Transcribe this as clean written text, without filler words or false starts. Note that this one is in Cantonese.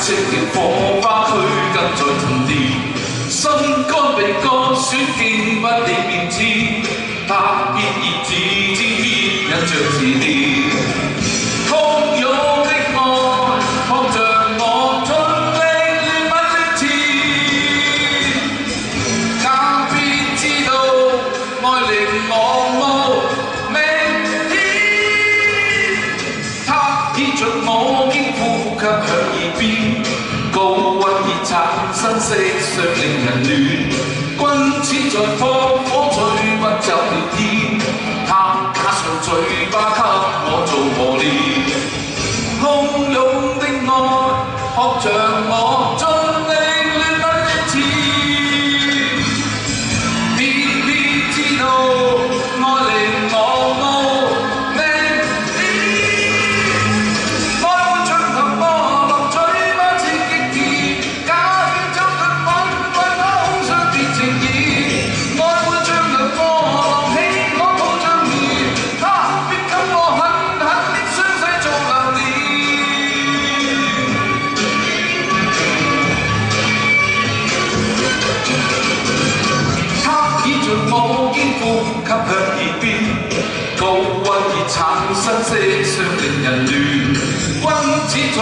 熄了火花，軀筋再沉澱，心肝被割損，經不起變遷。他必熱自知必忍着自憐，洶湧的愛撲着我，盡力亂吻亂纏。假必知道愛令我無明天，他倚着我肩呼吸響耳邊，高溫熱產生色相令人亂。君子在烽火最不走了天，他加上嘴巴給我做磨練，洶湧的愛撲着我，盡力亂吻亂纏。偏偏知道愛令我無明天，愛會像頭墮落，嘴巴刺激甜，假軟走近滾滾空想變情意。愛會像頭墮落，起我抱像兒，他必給我狠狠的傷勢做留念。他倚着我肩呼吸響耳邊，高溫熱產生色相令人亂。君子在